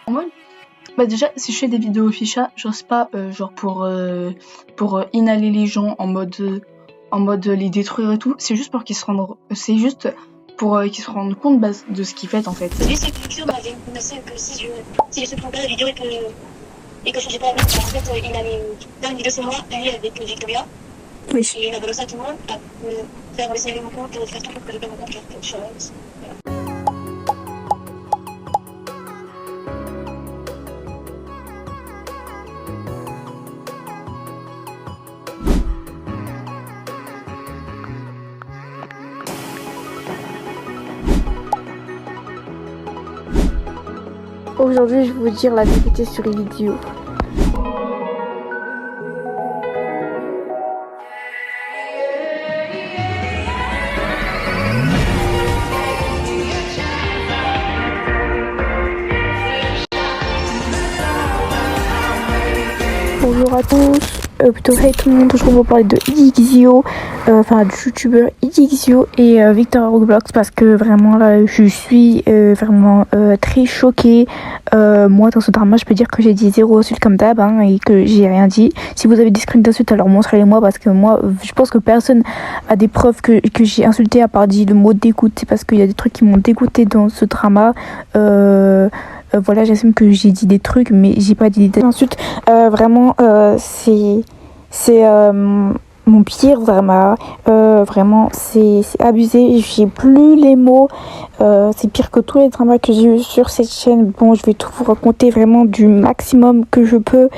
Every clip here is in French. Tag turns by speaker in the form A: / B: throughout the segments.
A: En mode, bah déjà, si je fais des vidéos ficha, j'ose pas, genre pour inhaler les gens en mode les détruire et tout. C'est juste pour qu'ils se rendent, c'est juste pour qu'ils se rendent compte de ce qu'ils font en fait.
B: Lui, cette picture m'avait menacé que si je supportais la vidéo et que je changeais pas la vie, en fait, il allait faire une vidéo sur moi, lui avec Victoria.
C: Oui.
B: Et il a balancé à tout le monde, à me faire signaler mon compte, faire tout pour que je paie mon compte, genre quelque chose.
C: Aujourd'hui, je vais vous dire la vérité sur Elixio. Bonjour à tous, plutôt hey tout le monde, aujourd'hui on va parler de Elixio, enfin du youtubeur Elixio et Victor Roblox parce que vraiment là je suis vraiment très choquée. Moi dans ce drama je peux dire que j'ai dit zéro insulte comme d'hab et que j'ai rien dit. Si vous avez des screens d'insultes alors montrez-les moi parce que moi je pense que personne a des preuves que j'ai insulté à part dit le mot dégoût. C'est parce qu'il y a des trucs qui m'ont dégoûté dans ce drama. Voilà, j'assume que j'ai dit des trucs, mais j'ai pas dit des insultes. Vraiment, c'est mon pire drama. Vraiment, c'est abusé. J'ai plus les mots. C'est pire que tous les dramas que j'ai eu sur cette chaîne. Bon, je vais tout vous raconter vraiment du maximum que je peux.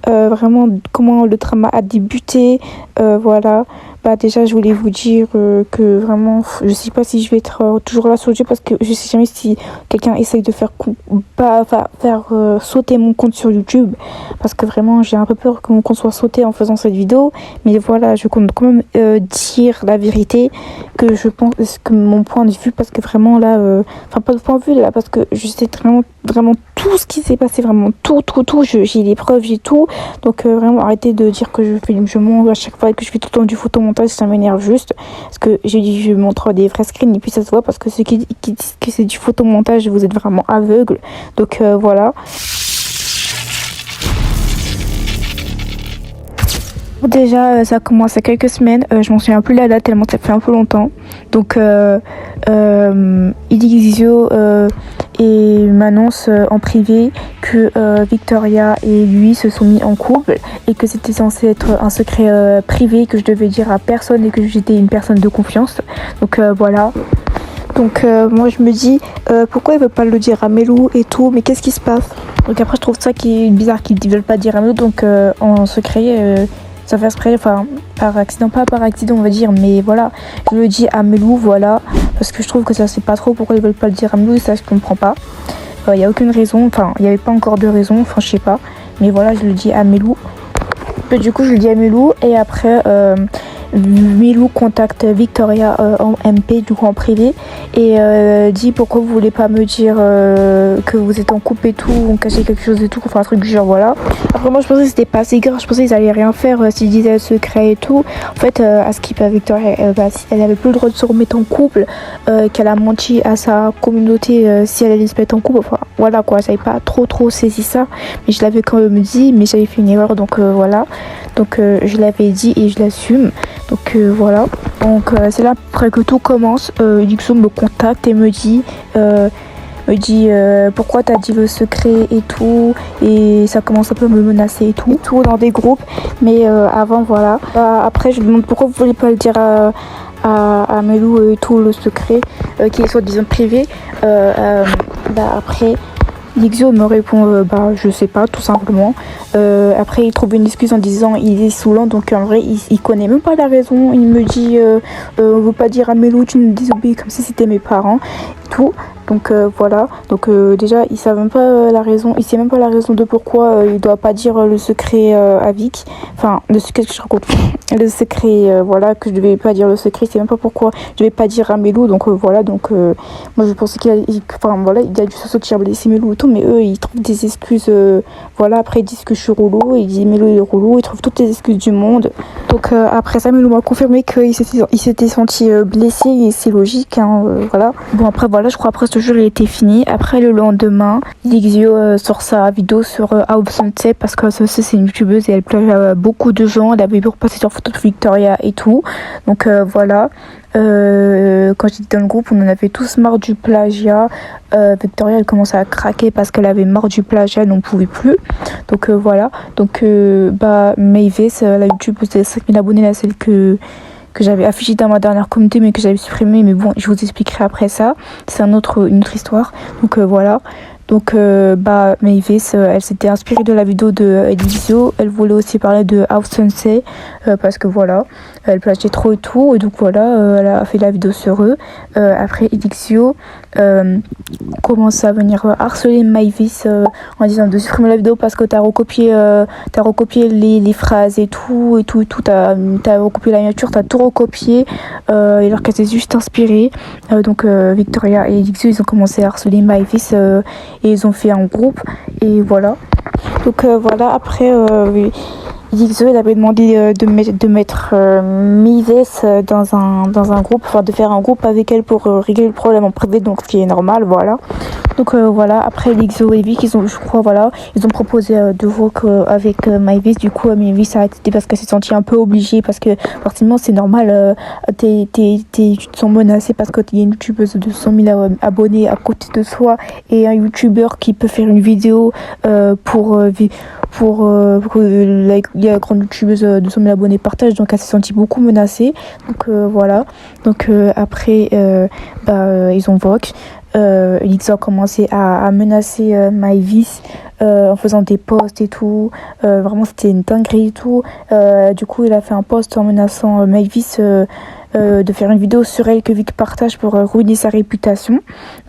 C: Vraiment, comment le drama a débuté. Voilà. Bah déjà je voulais vous dire que vraiment je sais pas si je vais être toujours là sur YouTube parce que je sais jamais si quelqu'un essaye de faire sauter mon compte sur YouTube parce que vraiment j'ai un peu peur que mon compte soit sauté en faisant cette vidéo, mais voilà je compte quand même dire la vérité, que je pense que mon point de vue, parce que vraiment là enfin pas de point de vue là parce que je sais vraiment tout ce qui s'est passé, vraiment tout, j'ai les preuves, j'ai tout, donc vraiment arrêtez de dire que je montre à chaque fois que je fais tout le temps du photomontage, ça m'énerve juste parce que j'ai dit je montre des vrais screens et puis ça se voit parce que ceux qui disent que c'est du photomontage vous êtes vraiment aveugles, donc voilà. Déjà, ça commence à quelques semaines. Je m'en souviens plus la date tellement ça fait un peu longtemps. Donc, Elixio m'annonce en privé que Victoria et lui se sont mis en couple et que c'était censé être un secret privé que je devais dire à personne et que j'étais une personne de confiance. Donc voilà. Donc moi je me dis pourquoi ils veulent pas le dire à Melou et tout, mais qu'est-ce qui se passe? Donc après je trouve ça qui est bizarre qu'ils veulent pas dire à Melou, donc en secret. Ça fait exprès, enfin par accident, pas par accident on va dire, mais voilà, je le dis à Melou, voilà, parce que je trouve que ça c'est pas trop pourquoi ils veulent pas le dire à Melou, ça je comprends pas. Y a aucune raison, enfin il y avait pas encore de raison, enfin je sais pas, mais voilà je le dis à Melou. Du coup je le dis à Melou et après Melou contacte Victoria en MP, du coup en privé, et dit pourquoi vous voulez pas me dire que vous êtes en couple et tout, on cachait quelque chose et tout, enfin un truc du genre, voilà. Après moi je pensais que c'était pas assez grave, je pensais qu'ils allaient rien faire s'ils disaient le secret et tout. En fait à Skip, Victoria elle avait plus le droit de se remettre en couple, qu'elle a menti à sa communauté si elle allait se mettre en couple, enfin voilà quoi, j'avais pas trop saisi ça, mais je l'avais quand même dit, mais j'avais fait une erreur, donc voilà, donc je l'avais dit et je l'assume. Donc voilà, donc c'est là après que tout commence. Elixio me contacte et me dit pourquoi t'as dit le secret et tout, et ça commence un peu à me menacer et tout dans des groupes, mais avant voilà. Après je lui demande pourquoi vous voulez pas le dire à Melou et tout, le secret qui est soi-disant privé. Après Elixio me répond je sais pas, tout simplement. Après il trouve une excuse en disant il est saoulant, donc en vrai il connaît même pas la raison. Il me dit on veut pas dire à Melou tu nous désobéis comme si c'était mes parents et tout. Donc voilà, donc déjà il sait même pas la raison, il sait même pas la raison de pourquoi il doit pas dire le secret à Vic, enfin le secret que je raconte, le secret voilà, que je devais pas dire le secret, il sait même pas pourquoi je devais pas dire à Melou, donc voilà, donc moi je pensais il a dû se sortir blesser Melou et tout, mais eux ils trouvent des excuses, voilà, après ils disent que je suis relou, ils disent Melou il est relou, ils trouvent toutes les excuses du monde. Donc après ça Melou m'a confirmé qu'il s'était senti blessé et c'est logique, voilà. Bon après voilà, je crois après ce ce jour il était fini. Après le lendemain, Lixio sort sa vidéo sur Aubsensei parce que c'est une youtubeuse et elle plaît à beaucoup de gens. Elle avait repassé sur photo de Victoria et tout. Donc voilà. Quand j'étais dans le groupe, on en avait tous marre du plagiat. Victoria elle commençait à craquer parce qu'elle avait marre du plagiat, elle n'en pouvait plus. Donc voilà. Donc Mavis, la youtubeuse de 5000 abonnés, là, celle que j'avais affiché dans ma dernière communauté mais que j'avais supprimé, mais bon je vous expliquerai après ça, c'est une autre histoire. Donc voilà. Donc Mavis, elle s'était inspirée de la vidéo de Elixio. Elle voulait aussi parler de House Sensei parce que voilà, elle plagiait trop et tout. Et donc voilà, elle a fait la vidéo sur eux. Après Elixio commence à venir harceler Mavis en disant de supprimer la vidéo parce que t'as recopié les phrases et tout, t'as recopié la miniature, t'as tout recopié alors qu'elle s'est juste inspirée. Donc Victoria et Elixio, ils ont commencé à harceler Mavis et ils ont fait un groupe et voilà. Donc voilà, après Elixio il avait demandé de mettre Mavis dans un groupe, enfin de faire un groupe avec elle pour régler le problème en privé, donc ce qui est normal, voilà. Donc voilà, après Elixio et Vic, ils ont proposé de work avec Mavis. Du coup Mavis a accepté parce qu'elle s'est sentie un peu obligée, parce que forcément c'est normal, tu te sens menacée parce qu'il y a une youtubeuse de 100 000 abonnés à côté de soi et un youtubeur qui peut faire une vidéo pour que la grande youtubeuse de 100 000 abonnés partage. Donc elle s'est sentie beaucoup menacée. Donc voilà. Donc après ils ont vogue. Elixio a commencé à menacer Mavis en faisant des posts et tout. Vraiment c'était une dinguerie et tout. Du coup il a fait un post en menaçant Mavis de faire une vidéo sur elle que Vic partage pour ruiner sa réputation.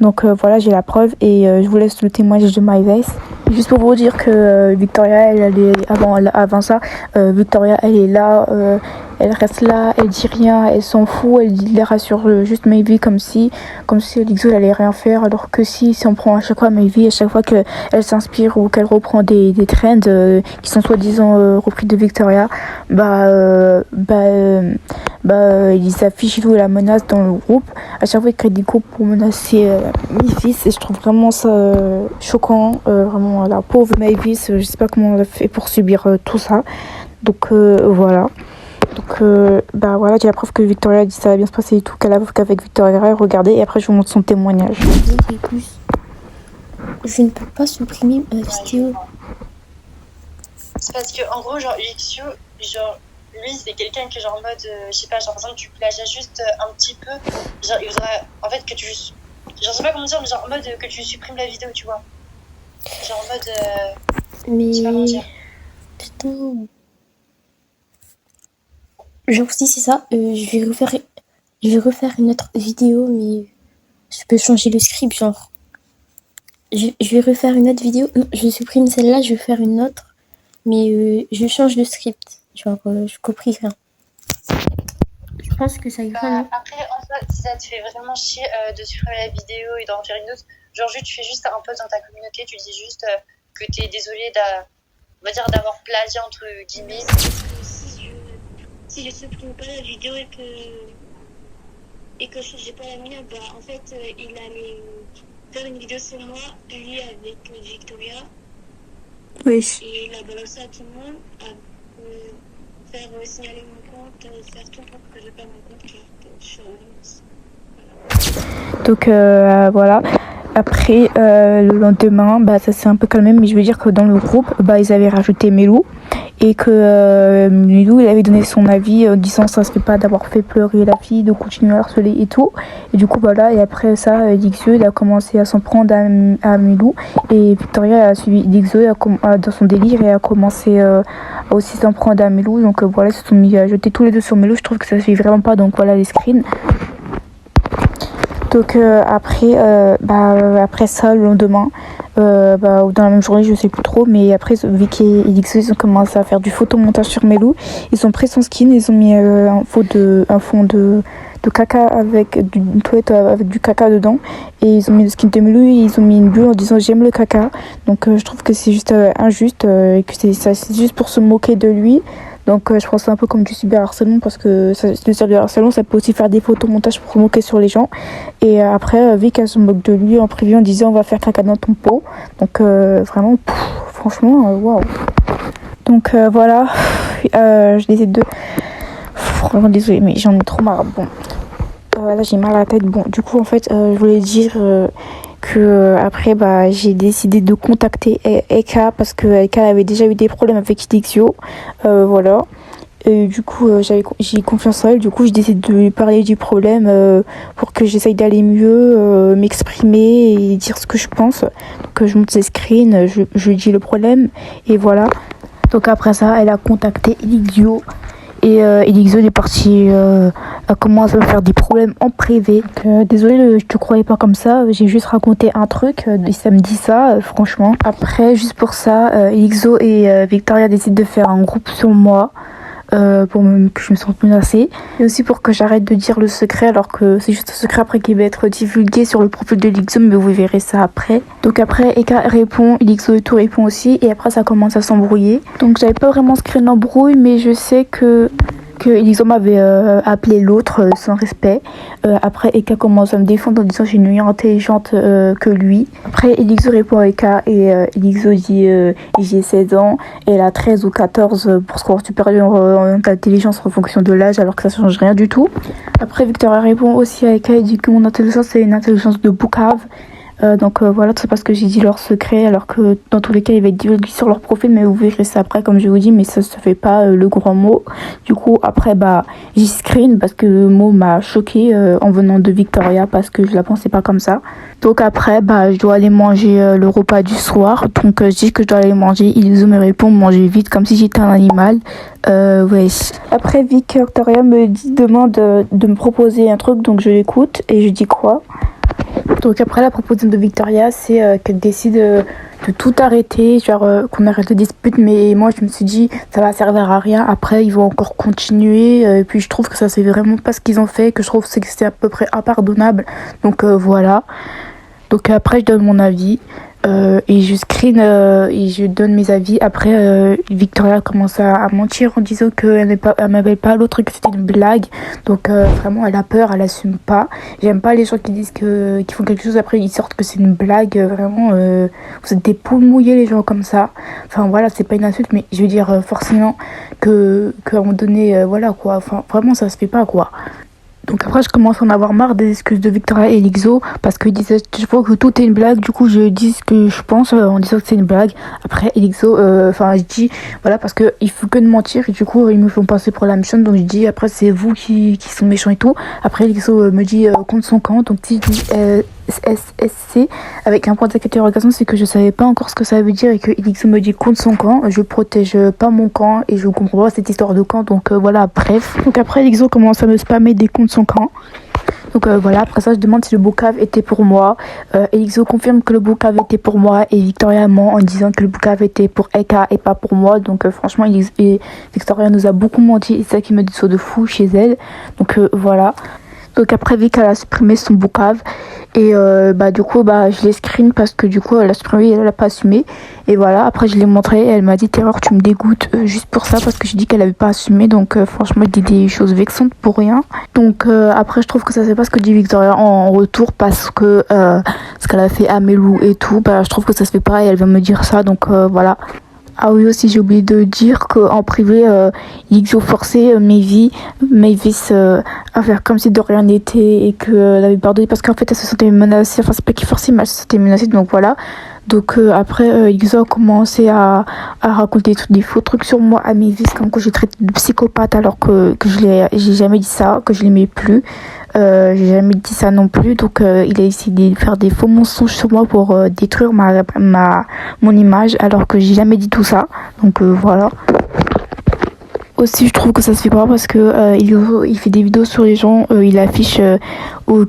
C: Donc voilà, j'ai la preuve et je vous laisse le témoignage de Mavis. Juste pour vous dire que Victoria, elle est avant ça, Victoria, elle est là, elle reste là, elle dit rien, elle s'en fout, elle les rassure juste Mavis comme si Elixio elle allait rien faire, alors que si on prend à chaque fois Mavis, à chaque fois qu'elle s'inspire ou qu'elle reprend des trends qui sont soi-disant repris de Victoria, ils affichent tout la menace dans le groupe. À chaque fois ils créent des groupes pour menacer Mavis et je trouve vraiment ça choquant, vraiment la pauvre Mavis, je sais pas comment elle a fait pour subir tout ça. Donc voilà. Donc voilà, j'ai la preuve que Victoria a dit ça va bien se passer et tout, qu'avec Victoria, regardez, et après je vous montre son témoignage.
D: Et plus, je ne peux pas supprimer ma vidéo.
B: C'est parce que, en gros, genre, Elixio, genre, lui, c'est quelqu'un que, genre, en mode, je sais pas, genre, par exemple, tu plagias juste un petit peu, genre, il voudrait, en fait, que tu, genre, je sais pas comment dire, mais genre, en mode, que tu supprimes la vidéo, tu vois. Genre, en mode,
D: Mais
B: je sais pas comment dire.
D: putain. Genre si c'est ça, je vais refaire une autre vidéo, mais je peux changer le script, genre. Je vais refaire une autre vidéo. Non, je supprime celle-là, je vais faire une autre, mais je change le script. Genre, je copie rien. Je pense que ça ira, non?
B: Après, en fait, si ça te fait vraiment chier de supprimer la vidéo et d'en faire une autre, genre, juste, tu fais juste un post dans ta communauté, tu dis juste que t'es désolé on va dire d'avoir plagié entre guillemets. Si je supprime pas la vidéo et que je changeais pas la mienne, bah en fait il allait faire une vidéo sur moi, lui avec Victoria.
C: Oui.
B: Et il a balancé à tout le monde, à faire signaler mon compte, faire tout pour que je perde mon compte sur
C: Donc voilà. Après le lendemain, ça s'est un peu calmé, mais je veux dire que dans le groupe, ils avaient rajouté Melou et que Melou il avait donné son avis en disant ça se fait pas d'avoir fait pleurer la fille, de continuer à harceler et tout. Et du coup voilà, et après ça, Elixio il a commencé à s'en prendre à Melou et Victoria a suivi Elixio dans son délire et a commencé à aussi s'en prendre à Melou. Donc voilà, ils se sont mis à jeter tous les deux sur Melou. Je trouve que ça se fait vraiment pas, donc voilà les screens. Donc après ça, le lendemain, dans la même journée, je sais plus trop, mais après Vicky et Elixio, ils ont commencé à faire du photomontage sur Melou. Ils ont pris son skin, ils ont mis un fond de caca avec une toilette avec du caca dedans, et ils ont mis le skin de Melou et ils ont mis une bulle en disant j'aime le caca. Donc je trouve que c'est juste injuste et que c'est juste pour se moquer de lui. Donc je pense que c'est un peu comme du cyberharcèlement parce que le cyberharcèlement ça peut aussi faire des photomontages pour se moquer sur les gens. Et après Vic elle se moque de lui en privé en disant on va faire caca dans ton pot. Donc vraiment franchement waouh. Donc voilà, je décide de... Vraiment désolée mais j'en ai trop marre. Bon, là j'ai mal à la tête. Bon du coup en fait je voulais dire que après j'ai décidé de contacter Eka parce que Eka avait déjà eu des problèmes avec Idexio. Voilà. Et du coup j'ai confiance en elle, du coup j'ai décidé de lui parler du problème pour que j'essaye d'aller mieux, m'exprimer et dire ce que je pense. Donc je monte ses screens, je lui dis le problème et voilà. Donc après ça elle a contacté Elixio. Et Elixio est parti a commencé à me faire des problèmes en privé. Désolée, je te croyais pas comme ça. J'ai juste raconté un truc. Ça me dit ça, franchement. Après, juste pour ça, Elixio et Victoria décident de faire un groupe sur moi. Pour que je me sente menacée. Et aussi pour que j'arrête de dire le secret alors que c'est juste un secret après qui va être divulgué sur le profil de Elixio, mais vous verrez ça après. Donc après Eka répond, Elixio et tout répond aussi et après ça commence à s'embrouiller. Donc j'avais pas vraiment ce créé une embrouille mais je sais que Elixio m'avait appelé l'autre sans respect. Après Eka commence à me défendre en disant que je suis moins intelligente que lui. Après Elixio répond à Eka et Elixio dit j'ai 16 ans et elle a 13 ou 14 pour score supérieur d'intelligence en fonction de l'âge alors que ça change rien du tout. Après Victoria répond aussi à Eka et dit que mon intelligence c'est une intelligence de boucave. Donc voilà, tout ça parce que j'ai dit leur secret alors que dans tous les cas il va être divulgué sur leur profil, mais vous verrez ça après comme je vous dis, mais ça fait pas le grand mot. Du coup après j'y screen parce que le mot m'a choqué en venant de Victoria parce que je la pensais pas comme ça. Donc après je dois aller manger le repas du soir, donc je dis que je dois aller manger, ils me répondent manger vite comme si j'étais un animal. Ouais. Après Victoria me demande de me proposer un truc, donc je l'écoute et je dis quoi. Donc après la proposition de Victoria c'est qu'elle décide de tout arrêter, genre qu'on arrête de dispute, mais moi je me suis dit ça va servir à rien, après ils vont encore continuer et puis je trouve que ça c'est vraiment pas ce qu'ils ont fait, que je trouve que c'est à peu près impardonnable, donc voilà. Donc après je donne mon avis et je screen et je donne mes avis. Après Victoria commence à mentir en disant qu'elle m'appelle pas l'autre, que c'était une blague. Donc vraiment elle a peur, elle assume pas. J'aime pas les gens qui disent qu'ils font quelque chose après ils sortent que c'est une blague. Vraiment vous êtes des poules mouillées les gens comme ça. Enfin voilà, c'est pas une insulte mais je veux dire forcément qu'à un moment donné voilà quoi. Enfin vraiment ça se fait pas quoi. Donc après je commence à en avoir marre des excuses de Victoria et Elixio parce qu'ils disaient je vois que tout est une blague, du coup je dis ce que je pense en disant que c'est une blague. Après Elixio, je dis voilà parce que il faut que de mentir et du coup ils me font passer pour la méchante, donc je dis après c'est vous qui sont méchants et tout. Après Elixio me dit contre son camp, donc si je dis SSC avec un point d'interrogation c'est que je savais pas encore ce que ça veut dire et que Elixio me dit contre son camp, je protège pas mon camp et je comprends pas cette histoire de camp, donc voilà bref. Donc après Elixio commence à me spammer des comptes son camp. Donc voilà, après ça je demande si le boucave était pour moi. Elixio confirme que le boucave était pour moi et Victoria ment en disant que le boucave était pour Eka et pas pour moi. Donc franchement Victoria nous a beaucoup menti et c'est ça qui me dit saut de fou chez elle. Donc voilà. Donc après Vic elle a supprimé son boucave et du coup je l'ai screen parce que du coup elle a supprimé et elle a pas assumé et voilà. Après je l'ai montré et elle m'a dit Terreur tu me dégoûtes juste pour ça parce que j'ai dit qu'elle avait pas assumé, donc franchement elle dit des choses vexantes pour rien. Donc après je trouve que ça c'est pas ce que dit Victoria en retour parce que ce qu'elle a fait à Melou et tout, je trouve que ça se fait pas et elle vient me dire ça, donc voilà. Ah oui aussi j'ai oublié de dire qu'en privé Elixio forçait Mavis à faire comme si de rien n'était et qu'elle avait pardonné parce qu'en fait elle se sentait menacée, enfin c'est pas qu'il forçait mais elle se sentait menacée, donc voilà. Donc après Elixio a commencé à raconter des faux trucs sur moi à Mavis comme que j'ai traité de psychopathe alors que j'ai jamais dit ça, que je l'aimais plus. J'ai jamais dit ça non plus, donc il a essayé de faire des faux mensonges sur moi pour détruire mon image alors que j'ai jamais dit tout ça, donc voilà. Aussi je trouve que ça se fait pas parce que il fait des vidéos sur les gens, il affiche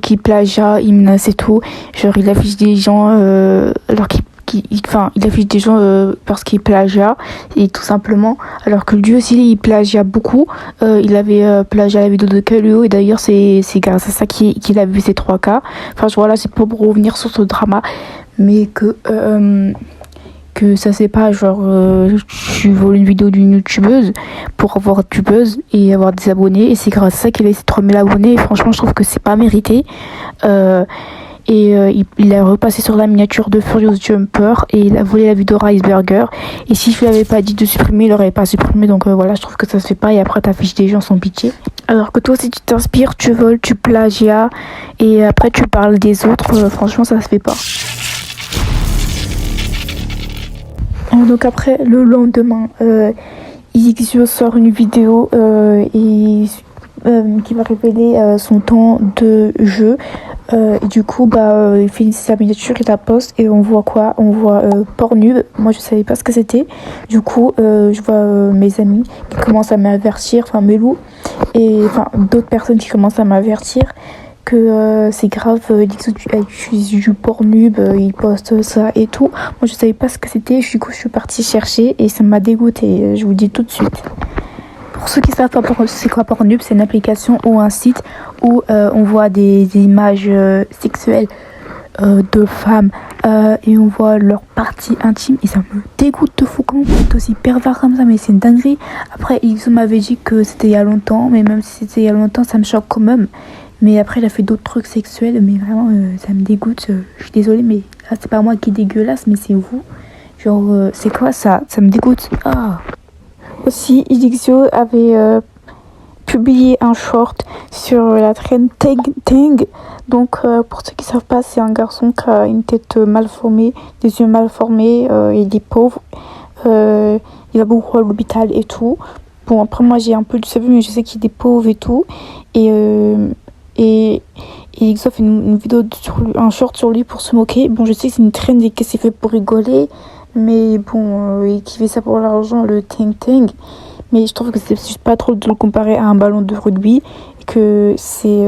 C: qui plagiat, il menace et tout, genre il affiche des gens alors il affiche des gens parce qu'il plagiat et tout simplement, alors que lui aussi il plagiat beaucoup. Il avait plagiat la vidéo de Kaluo et d'ailleurs c'est grâce à ça qu'il a vu ces 3 cas. Enfin voilà, c'est pas pour revenir sur ce drama mais que que ça c'est pas genre tu voles une vidéo d'une youtubeuse pour avoir du buzz et avoir des abonnés, et c'est grâce à ça qu'il a ces 3000 abonnés, et franchement je trouve que c'est pas mérité. Il a repassé sur la miniature de Furious Jumper et il a volé la vidéo Riceburger, et si je lui avais pas dit de supprimer, il aurait pas supprimé. Donc voilà, je trouve que ça se fait pas, et après t'affiches des gens sans pitié, alors que toi si tu t'inspires, tu voles, tu plagiat et après tu parles des autres, franchement ça se fait pas. Donc après, le lendemain, Elixio sort une vidéo qui va révéler son temps de jeu. Et du coup, il finit sa miniature, il la poste, et on voit quoi? On voit Pornhub. Moi, je savais pas ce que c'était. Du coup, je vois mes amis qui commencent à m'avertir, enfin Melou, et enfin d'autres personnes qui commencent à m'avertir que c'est grave, Elixio utilise du Pornhub, il poste ça et tout. Moi, je savais pas ce que c'était. Du coup, je suis partie chercher et ça m'a dégoûtée. Je vous dis tout de suite. Pour ceux qui savent pas c'est quoi Pornhub, c'est une application ou un site où on voit des images sexuelles de femmes et on voit leurs parties intimes, et ça me dégoûte de fou. Comment on peut aussi pervers comme ça? Mais c'est une dinguerie. Après, Elixio m'avait dit que c'était il y a longtemps, mais même si c'était il y a longtemps, ça me choque quand même. Mais après, il a fait d'autres trucs sexuels, mais vraiment, ça me dégoûte. Je suis désolée, mais là, c'est pas moi qui est dégueulasse, mais c'est vous. Genre, c'est quoi ça? Ça me dégoûte. Ah. Aussi, Elixio avait publié un short sur la traîne Tang. Donc, pour ceux qui savent pas, c'est un garçon qui a une tête mal formée, des yeux mal formés, il est pauvre. Il va beaucoup à l'hôpital et tout. Bon, après, moi, j'ai un peu du cerveau, mais je sais qu'il est pauvre et tout. Et Elixio fait une vidéo sur lui, un short sur lui pour se moquer. Bon, je sais que c'est une trend et que c'est fait pour rigoler, mais bon, et qui fait ça pour l'argent, le Tang. Mais je trouve que c'est juste pas trop de le comparer à un ballon de rugby, et que c'est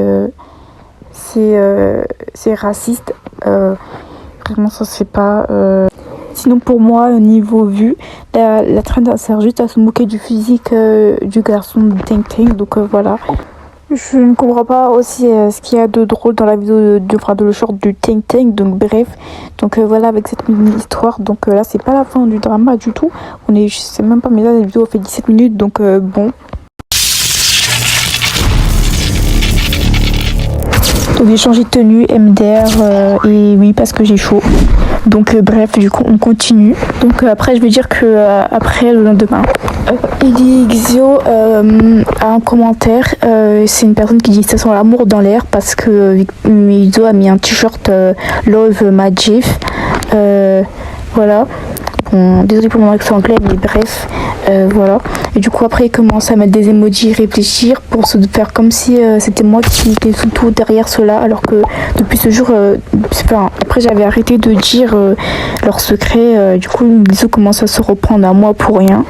C: raciste. Vraiment, ça se fait pas. Sinon, pour moi, niveau vue, la trend sert juste à se moquer du physique du garçon de Tang. Donc voilà. Je ne comprends pas aussi ce qu'il y a de drôle dans la vidéo de le short du Tang. Donc bref, donc voilà, avec cette histoire. Donc là, c'est pas la fin du drama du tout. Je sais même pas, mais là la vidéo fait 17 minutes, donc bon. Donc j'ai changé de tenue, MDR, et oui, parce que j'ai chaud. Donc bref, du coup on continue. Donc après je vais dire que après le lendemain, Elixio a un commentaire, c'est une personne qui dit ça sent l'amour dans l'air, parce que Elixio a mis un t-shirt Love My GIF, voilà. Bon, désolé pour mon accent anglais, mais bref, voilà. Et du coup après il commence à mettre des emojis, réfléchir, pour se faire comme si c'était moi qui étais tout derrière cela, alors que depuis ce jour, après j'avais arrêté de dire leur secret. Du coup Elixio commence à se reprendre à moi pour rien.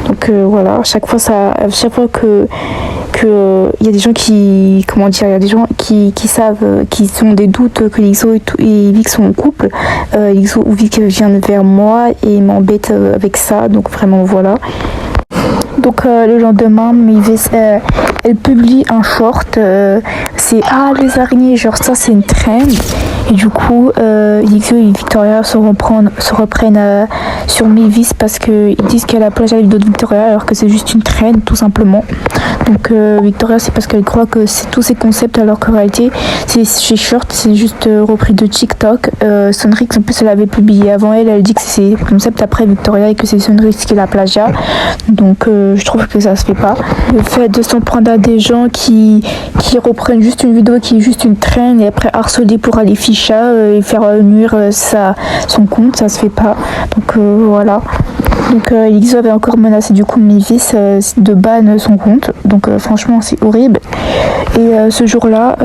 C: Donc voilà, à chaque fois que il y a des gens qui, comment dire, il y a des gens qui savent, qui ont des doutes que Elixio et Vic sont en couple, Elixio ou Vic viennent vers moi et m'embête avec ça. Donc vraiment voilà. Donc le lendemain, Mavis, elle publie un short, c'est les araignées, genre ça c'est une trend. Et du coup, Elixio et Victoria se reprennent sur Mavis, parce qu'ils disent qu'elle a plagié la vidéo de Victoria, alors que c'est juste une trend tout simplement. Donc Victoria, c'est parce qu'elle croit que c'est tous ces concepts, alors qu'en réalité c'est chez Short, c'est juste repris de TikTok. Sonrix en plus elle avait publié avant elle dit que c'est le concept après Victoria, et que c'est Sonrix qui l'a plagiat. Donc je trouve que ça se fait pas. Le fait de s'en prendre à des gens qui reprennent juste une vidéo qui est juste une trend, et après harceler pour aller ficha et faire nuire son compte, ça se fait pas. Donc voilà. Donc Elixio avait encore menacé du coup Mavis de ban son compte. Donc franchement c'est horrible. Et ce jour-là,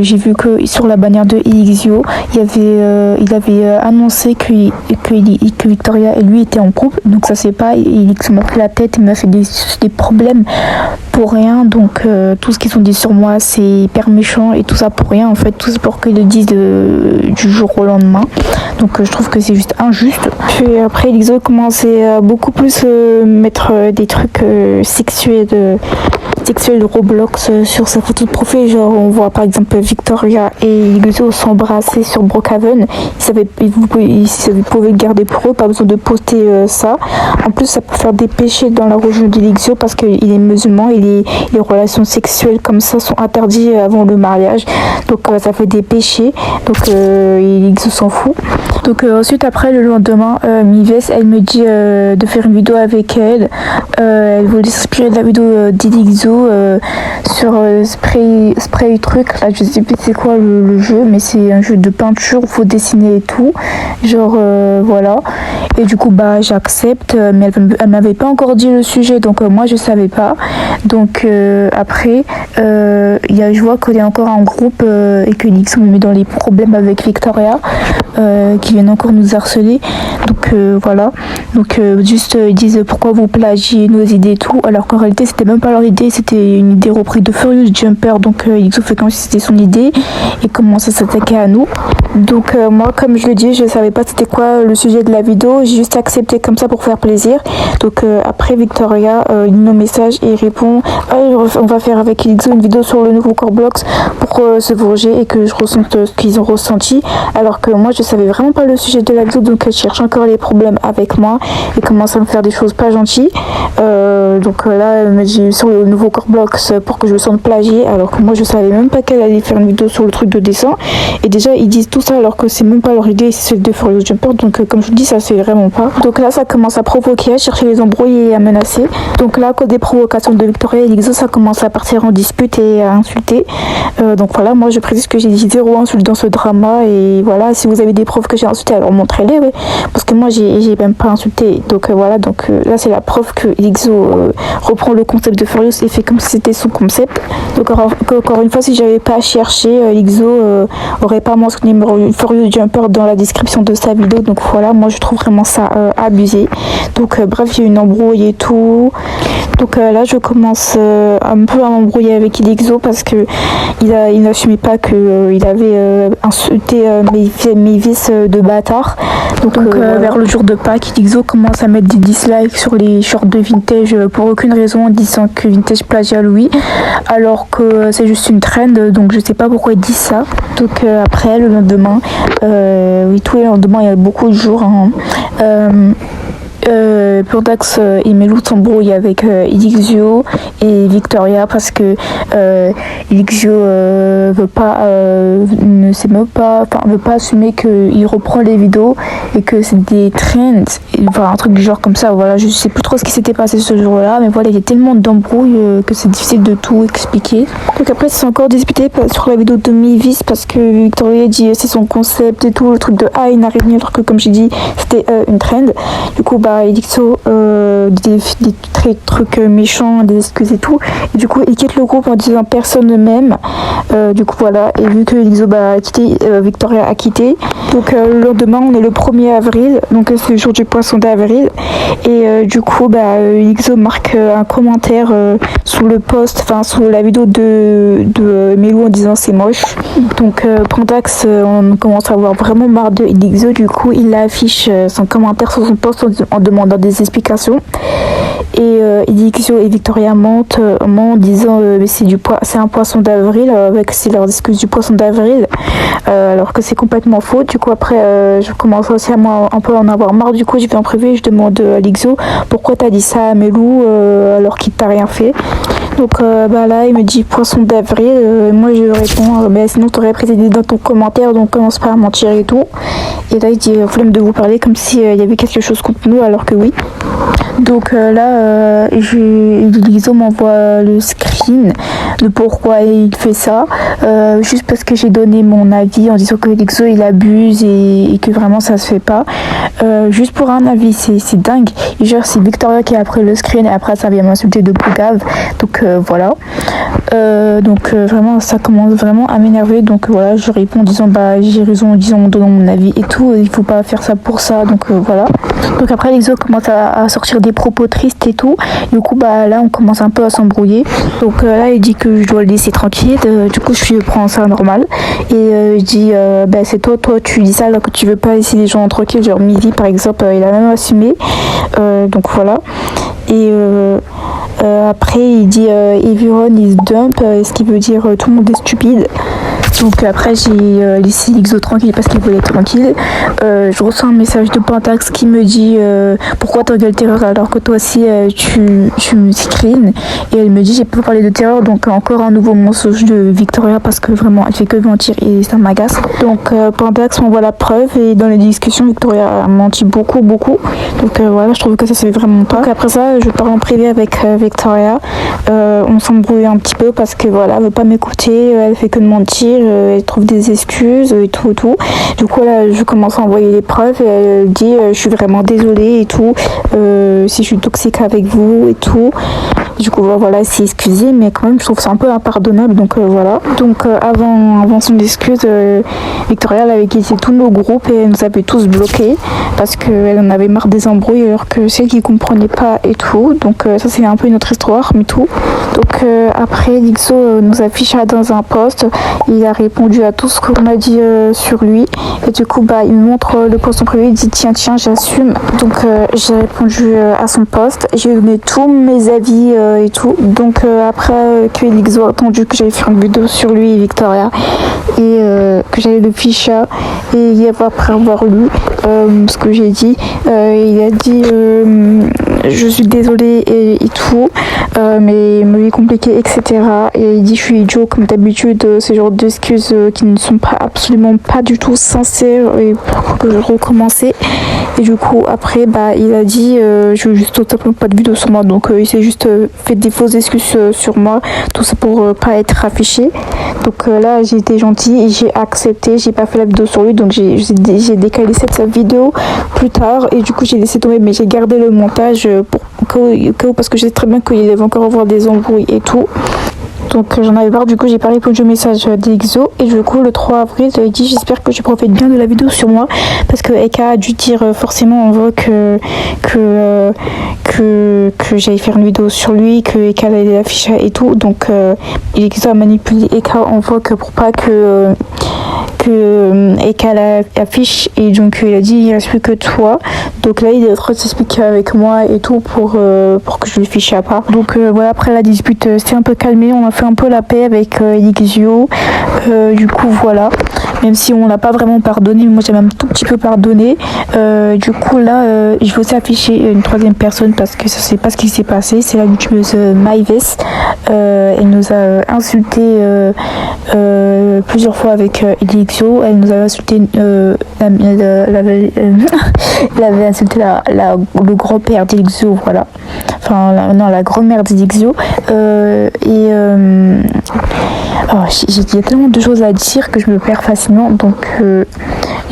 C: j'ai vu que sur la bannière de Elixio, il avait annoncé que Victoria et lui étaient en couple. Donc ça c'est pas, Elixio m'a pris la tête et m'a fait des problèmes pour rien. Donc tout ce qu'ils ont dit sur moi, c'est hyper méchant, et tout ça pour rien en fait, tout ça pour qu'ils le disent du jour au lendemain. Donc je trouve que c'est juste injuste. Puis après Elixio commençait à beaucoup plus mettre des trucs sexuels sexuelle de Roblox sur sa photo de profil. Genre, on voit par exemple Victoria et Ilixo s'embrasser sur Brookhaven. Vous pouvez le garder pour eux, pas besoin de poster ça. En plus, ça peut faire des péchés dans la religion d'Ilixo parce qu'il est musulman et les relations sexuelles comme ça sont interdites avant le mariage. Donc, ça fait des péchés. Donc, Ilixo s'en fout. Donc, ensuite, après, le lendemain, Mives, elle me dit de faire une vidéo avec elle. Elle voulait s'inspirer de la vidéo d'Ilixo sur spray truc. Là, je sais plus c'est quoi le jeu, mais c'est un jeu de peinture où il faut dessiner et tout. Genre, voilà. Et du coup, bah, j'accepte, mais elle m'avait pas encore dit le sujet, donc moi, je savais pas. Donc, après, je vois qu'elle est encore en groupe et que Ilixo me met dans les problèmes avec Victoria, qui viennent encore nous harceler. Donc, voilà. Donc, juste, ils disent pourquoi vous plagiez nos idées et tout, alors qu'en réalité, c'était même pas leur idée, c'était une idée reprise de Furious Jumper. Donc, Ilixo fait comme si c'était son idée et commence à s'attaquer à nous. Donc, moi, comme je le dis, je savais pas c'était quoi le sujet de la vidéo, j'ai juste accepté comme ça pour faire plaisir. Donc, après, Victoria lit nos messages et répond on va faire avec Ilixo une vidéo sur le nouveau Coreblox pour se venger et que je ressente ce qu'ils ont ressenti, alors que moi, je savais vraiment pas le sujet de la vidéo. Donc, elle cherche encore les problèmes avec moi et commence à me faire des choses pas gentilles. Donc là, elle me dit sur le nouveau Coreblox pour que je me sente plagiée, alors que moi je savais même pas qu'elle allait faire une vidéo sur le truc de dessin. Et déjà ils disent tout ça alors que c'est même pas leur idée, c'est celle de Furious Jumper. Donc comme je vous dis, ça c'est vraiment pas. Donc là, ça commence à provoquer, à chercher les embrouilles et à menacer. Donc là, à cause des provocations de Victoria et Ilixo, ça commence à partir en dispute et à insulter. Donc voilà, moi je précise que j'ai dit 0 insulte dans ce drama. Et voilà, si vous avez des preuves que j'ai insulté, alors montrez-les, ouais. Parce que moi j'ai même pas insulté. Donc voilà, donc là c'est la preuve que Ilixo reprend le concept de Furious et fait comme si c'était son concept. Donc encore une fois, si j'avais pas cherché, Ilixo aurait pas mentionné Furious Jumper dans la description de sa vidéo. Donc voilà, moi je trouve vraiment ça abusé. Donc bref, il y a une embrouille et tout. Donc là, je commence un peu à m'embrouiller avec Ilixo parce que il n'assumait pas que il avait insulté mes vices de bâtard. Donc voilà. Vers le jour de Pâques, Ilixo commence à mettre des dislikes sur les shorts de Vintage pour aucune raison, en disant que Vintage plagie à Louis, alors que c'est juste une trend. Donc je sais pas pourquoi ils disent ça. Donc après, le lendemain, oui, tous les lendemains, il y a beaucoup de jours, hein. Pandax et Melou s'embrouillent avec Ilixo et Victoria parce que Ilixo veut pas assumer qu'il reprend les vidéos et que c'est des trends, enfin un truc du genre comme ça. Voilà, je sais plus trop ce qui s'était passé ce jour-là, mais voilà, il y a tellement d'embrouilles que c'est difficile de tout expliquer. Donc après, c'est encore disputé sur la vidéo de Mivis parce que Victoria dit c'est son concept et tout, le truc de il n'arrive ni, alors que comme j'ai dit, c'était une trend. Du coup, Ilixo des trucs méchants, des excuses et tout, et du coup il quitte le groupe en disant personne ne m'aime. Du coup voilà, et vu que Ilixo a quitté, Victoria a quitté, donc le lendemain on est le 1er avril, donc c'est le jour du poisson d'avril, et du coup Ilixo marque un commentaire sous le post, enfin sous la vidéo de Melou en disant c'est moche. Donc Pandax, on commence à avoir vraiment marre de Ilixo. Du coup il affiche son commentaire sur son post en demandant des explications, et Ilixo et Victoria mentent en disant c'est un poisson d'avril, c'est leur excuse du poisson d'avril, alors que c'est complètement faux. Du coup après je commence aussi à moi un peu en avoir marre. Du coup je vais en privé et je demande à Ilixo pourquoi t'as dit ça à Melou alors qu'il t'a rien fait. Donc là il me dit poisson d'avril, moi je réponds sinon t'aurais précisé dans ton commentaire, donc commence pas à mentir et tout. Et là il dit flemme de vous parler, comme s'il y avait quelque chose contre nous, alors que oui. Donc là Ilixo m'envoie le screen de pourquoi il fait ça, juste parce que j'ai donné mon avis en disant que Ilixo il abuse et que vraiment ça se fait pas, juste pour un avis. C'est dingue. Et genre c'est Victoria qui a pris le screen et après ça vient m'insulter de plus grave. Donc voilà, donc vraiment ça commence vraiment à m'énerver. Donc voilà, je réponds en disant j'ai raison en disant en donnant mon avis et tout, il faut pas faire ça pour ça. Donc voilà. Donc après Ilixo commence à sortir des propos tristes et tout. Du coup là on commence un peu à s'embrouiller. Donc là il dit que je dois le laisser tranquille. Du coup je prends ça normal et je dis c'est toi tu dis ça alors que tu veux pas laisser les gens tranquilles. Genre Midi par exemple, il a même assumé. Donc voilà. Et Après, il dit everyone is dumb, ce qui veut dire tout le monde est stupide. Donc après j'ai laissé Lixo tranquille parce qu'il voulait être tranquille. Je reçois un message de Pentax qui me dit pourquoi t'engueules Terreur alors que toi aussi tu me screens. Et elle me dit j'ai pas parlé de Terreur, donc encore un nouveau mensonge de Victoria parce que vraiment elle fait que mentir et ça m'agace. Donc Pentax m'envoie la preuve et dans les discussions Victoria a menti beaucoup. Donc voilà, je trouve que ça se fait vraiment pas. Donc après ça je parle en privé avec Victoria. On s'embrouille un petit peu parce que voilà, elle veut pas m'écouter, elle fait que de mentir. Elle trouve des excuses et tout. Du coup là je commence à envoyer les preuves et elle dit je suis vraiment désolée et tout, si je suis toxique avec vous et tout. Du coup voilà, elle s'est excusée mais quand même je trouve ça un peu impardonnable, donc voilà. Donc avant son excuse, Victoria elle avait quitté tous nos groupes et elle nous avait tous bloqués parce qu'elle en avait marre des embrouilles alors que c'est elle qui comprenait pas et tout. Donc ça c'est un peu une autre histoire mais tout. Donc après Lixo nous affiche dans un post, il a répondu à tout ce qu'on a dit sur lui et du coup il me montre le post en privé, il dit tiens j'assume. Donc j'ai répondu à son post, j'ai donné tous mes avis et tout. Donc après que Lixo a attendu que j'allais faire une vidéo sur lui et Victoria et que j'allais le ficher et après avoir lu ce que j'ai dit, il a dit je suis désolée et tout, mais ma vie est compliquée etc. Et il dit je suis idiot comme d'habitude, ces genres d'excuses qui ne sont pas absolument pas du tout sincères et pour que je recommençais. Et du coup après il a dit je veux juste totalement pas de vidéo sur moi, donc il s'est juste fait des fausses excuses sur moi, tout ça pour pas être affiché. Donc là j'ai été gentille et j'ai accepté, j'ai pas fait la vidéo sur lui, donc j'ai décalé cette vidéo plus tard et du coup j'ai laissé tomber, mais j'ai gardé le montage parce que je sais très bien qu'il va encore avoir des embrouilles et tout. Donc j'en avais marre, du coup j'ai pas répondu au message d'Exo et du coup le 3 avril il dit j'espère que tu profites bien de la vidéo sur moi parce que Eka a dû dire forcément en voix que j'allais faire une vidéo sur lui, que Eka allait l'afficher et tout. Donc Exo a manipulé Eka en voix pour pas que Eka l'affiche et donc il a dit il reste plus que toi. Donc là il est en train de s'expliquer avec moi et tout pour que je le fiche à part. Donc voilà, après la dispute c'était un peu calmé, on a fait un peu la paix avec Elixio. Du coup voilà, même si on l'a pas vraiment pardonné, mais moi j'ai même un tout petit peu pardonné. Du coup là je vais aussi afficher une troisième personne parce que ça c'est pas ce qui s'est passé. C'est la youtubeuse Myves. Elle nous a insulté plusieurs fois avec Elixio. Elle nous avait insulté elle avait insulté le grand-père d'Elixio, voilà. Enfin la grand-mère d'Elixio. Il y a tellement de choses à dire que je me perds facilement, donc je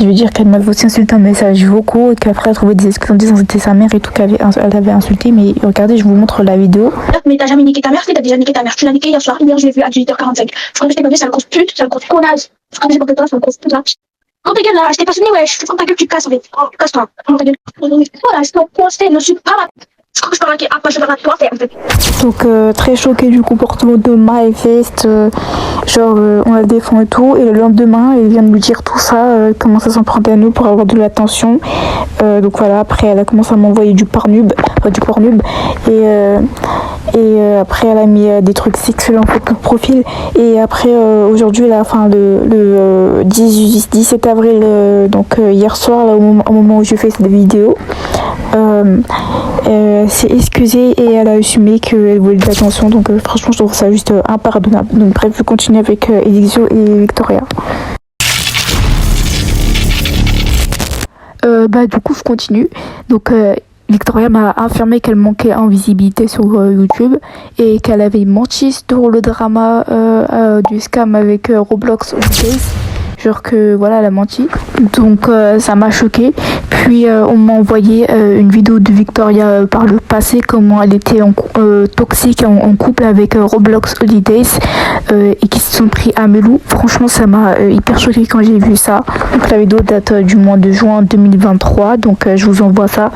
C: veux dire qu'elle m'avait aussi insulté en message vocaux et qu'après elle trouvait des excuses en disant que c'était sa mère et tout qu'elle avait insulté. Mais regardez, je vous montre la vidéo.
E: Mais t'as jamais niqué ta mère, t'as déjà niqué ta mère. Tu l'as niqué hier soir, hier je l'ai vu à 18h45. Je crois que j'étais pas vu, sale grosse pute, sale grosse connasse. Je crois que j'ai pas fait toi, sale grosse pute là. Prends ta gueule là, je t'ai pas souvenu, wesh. Tu prends ta gueule, tu te casses en fait. Tu casses-toi. Prends ta gueule. Voilà, c'est ton conseil, ne suis pas là. Je crois que je parle à quoi je parle à toi, en fait.
C: Donc très choquée du comportement de Myvest, on la défend et tout, et le lendemain elle vient de nous dire tout ça, comment ça s'en prend à nous pour avoir de l'attention. Donc voilà, après elle a commencé à m'envoyer du Pornhub et après elle a mis des trucs sexuels en photo de profil. Et après aujourd'hui le 17 avril, donc hier soir là, au moment où je fais cette vidéo, s'est excusée et elle a assumé qu'elle voulait de l'attention. Donc franchement je trouve ça juste impardonnable. Donc bref, je continue avec Elixio et Victoria. Du coup je continue. Donc Victoria m'a affirmé qu'elle manquait en visibilité sur YouTube et qu'elle avait menti sur le drama du scam avec Roblox Holidays. Genre que voilà, elle a menti. Donc ça m'a choquée. Puis on m'a envoyé une vidéo de Victoria par le passé, comment elle était toxique en couple avec Roblox Holidays et qui se sont pris à Melou. Franchement ça m'a hyper choquée quand j'ai vu ça. Donc la vidéo date du mois de juin 2023, donc je vous envoie ça.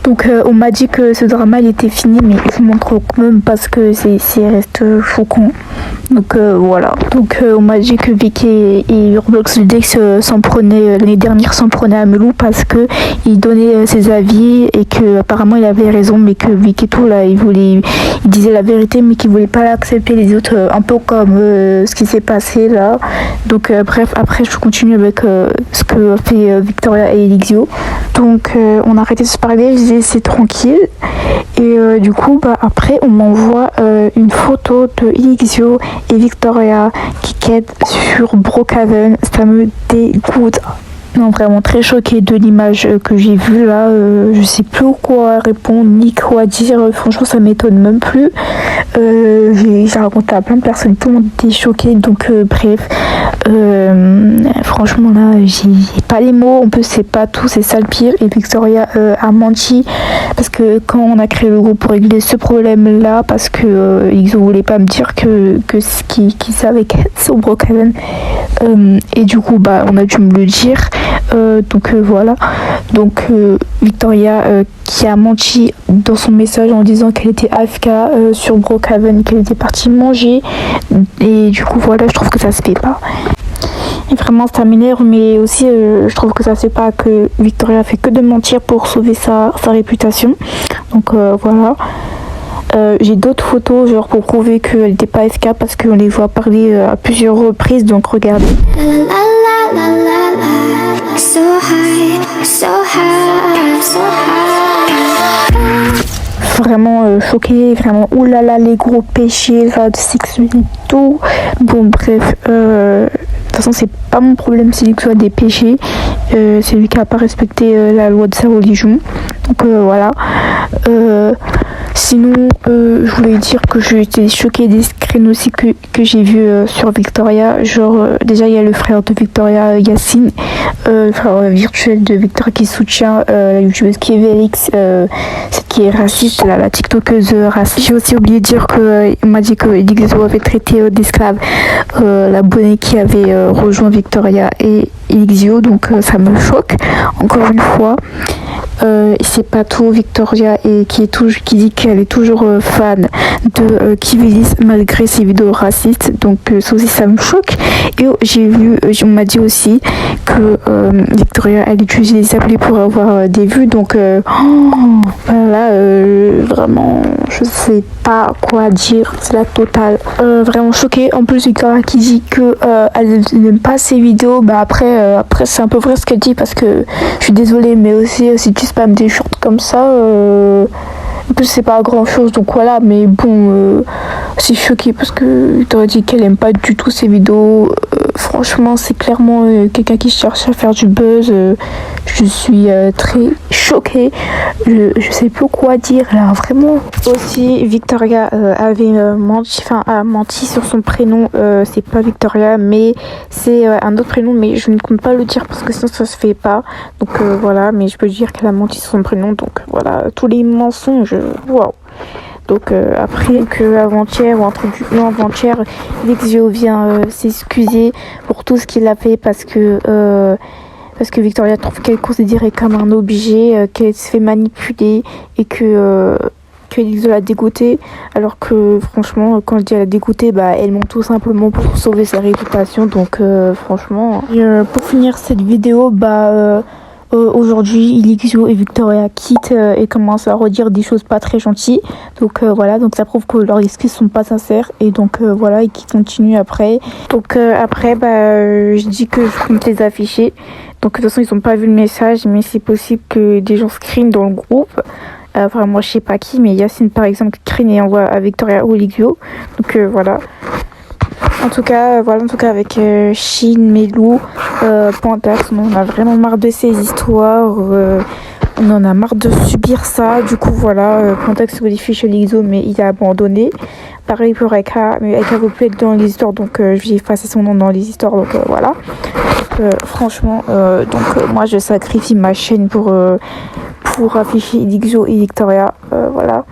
C: Donc on m'a dit que ce drama il était fini, mais je vous montre quand même parce que c'est reste choquant. Donc voilà. Donc on m'a dit que Vicky et Urbex Dex l'année dernière s'en prenaient à Melou parce que il donnait ses avis et que apparemment il avait raison, mais que Vicky tout là il disait la vérité mais qu'il voulait pas l'accepter les autres, un peu comme ce qui s'est passé là. Donc bref, après je continue avec ce que fait Victoria et Elixio. Donc on a arrêté de se parler, je disais c'est tranquille. Et du coup après on m'envoie une photo de Elixio et Victoria qui quittent sur Brookhaven. Ça me dégoûte. Non, vraiment très choquée de l'image que j'ai vue là. Je sais plus quoi répondre ni quoi dire. Franchement, ça m'étonne même plus. J'ai raconté à plein de personnes, tout le monde était choqué. Donc, bref, franchement là, j'ai pas les mots. En plus, c'est pas tout, c'est ça le pire. Et Victoria a menti parce que quand on a créé le groupe pour régler ce problème-là, parce que ils voulaient pas me dire que ce qu'ils savaient sur Brookhaven. Et du coup, on a dû me le dire. Donc voilà. Donc Victoria qui a menti dans son message en disant qu'elle était AFK sur Brookhaven, qu'elle était partie manger. Et du coup voilà, je trouve que ça se fait pas. Et vraiment ça m'énerve, mais aussi je trouve que ça se fait pas, que Victoria fait que de mentir pour sauver sa réputation. Donc voilà. J'ai d'autres photos genre pour prouver qu'elle n'était pas AFK parce qu'on les voit parler à plusieurs reprises, donc regardez. So high, so high, so high. Vraiment choquée, vraiment oulala les gros péchés là, de sexualité tout. Bon bref, de toute façon c'est pas mon problème si lui a des péchés, c'est lui qui a pas respecté la loi de sa religion. Donc voilà. Sinon, je voulais dire que j'étais choquée des screens aussi que j'ai vu sur Victoria. Genre, déjà, il y a le frère de Victoria, Yacine, le frère virtuel de Victoria qui soutient la youtubeuse qui est Vélix, celle qui est raciste, la tiktokeuse raciste. J'ai aussi oublié de dire qu'on m'a dit que Elixio avait traité d'esclave l'abonné qui avait rejoint Victoria et Elixio, donc ça me choque encore une fois. C'est pas tout, Victoria et qui dit qu'elle est toujours fan de Kivilis malgré ses vidéos racistes, donc ça aussi ça me choque. Et j'ai vu, on m'a dit aussi que Victoria elle utilise les applis pour avoir des vues, donc voilà, vraiment je sais pas quoi dire, c'est la totale. Vraiment choquée. En plus Victoria qui dit que elle n'aime pas ses vidéos, après c'est un peu vrai ce qu'elle dit, parce que je suis désolée, mais aussi si tu spams des shorts comme ça, en plus c'est pas grand chose, donc voilà. Mais bon, c'est choqué parce que Victoria dit qu'elle aime pas du tout ses vidéos. Franchement c'est clairement quelqu'un qui cherche à faire du buzz. Je suis très choquée, je sais plus quoi dire là, vraiment. Aussi Victoria a menti sur son prénom, c'est pas Victoria mais c'est un autre prénom, mais je ne compte pas le dire parce que sinon ça se fait pas. Donc voilà, mais je peux dire qu'elle a menti sur son prénom, donc voilà, tous les mensonges, waouh. Donc après que avant-hier Elixio vient s'excuser pour tout ce qu'il a fait parce que Victoria trouve qu'elle est considérée comme un objet, qu'elle se fait manipuler et que Elixio l'a dégoûtée, alors que franchement quand je dis elle a dégoûté, elle ment tout simplement pour sauver sa réputation. Donc franchement, pour finir cette vidéo, aujourd'hui, Elixio et Victoria quittent et commencent à redire des choses pas très gentilles. Donc voilà, donc ça prouve que leurs excuses sont pas sincères. Et donc voilà, et qui continuent après. Donc après, je dis que je compte les afficher. Donc de toute façon, ils ont pas vu le message, mais c'est possible que des gens screen dans le groupe. Enfin, moi, je sais pas qui, mais Yacine, par exemple, screen et envoie à Victoria ou Elixio. Donc voilà. En tout cas, avec Chine, Melou, Pantax, on en a vraiment marre de ces histoires. On en a marre de subir ça. Du coup, voilà, Pantax modifie chez Elixio, mais il a abandonné. Pareil pour Eka, mais Eka veut plus être dans les histoires, donc je vais effacer son nom dans les histoires. Donc voilà. Franchement, moi, je sacrifie ma chaîne pour afficher Elixio et Victoria. Voilà.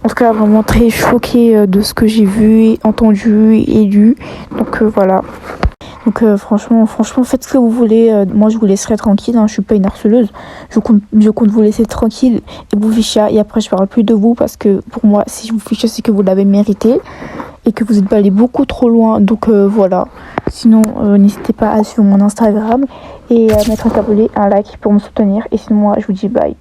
C: En tout cas, vraiment très choquée de ce que j'ai vu, entendu et lu. Donc voilà. Donc franchement, faites ce que vous voulez. Moi, je vous laisserai tranquille. Hein, je suis pas une harceleuse. Je compte vous laisser tranquille et vous Ficha. Et après, je parle plus de vous parce que pour moi, si je vous Ficha, c'est que vous l'avez mérité et que vous êtes pas allé beaucoup trop loin. Donc voilà. Sinon, n'hésitez pas à suivre mon Instagram et à mettre un abonné, un like pour me soutenir. Et sinon, moi, je vous dis bye.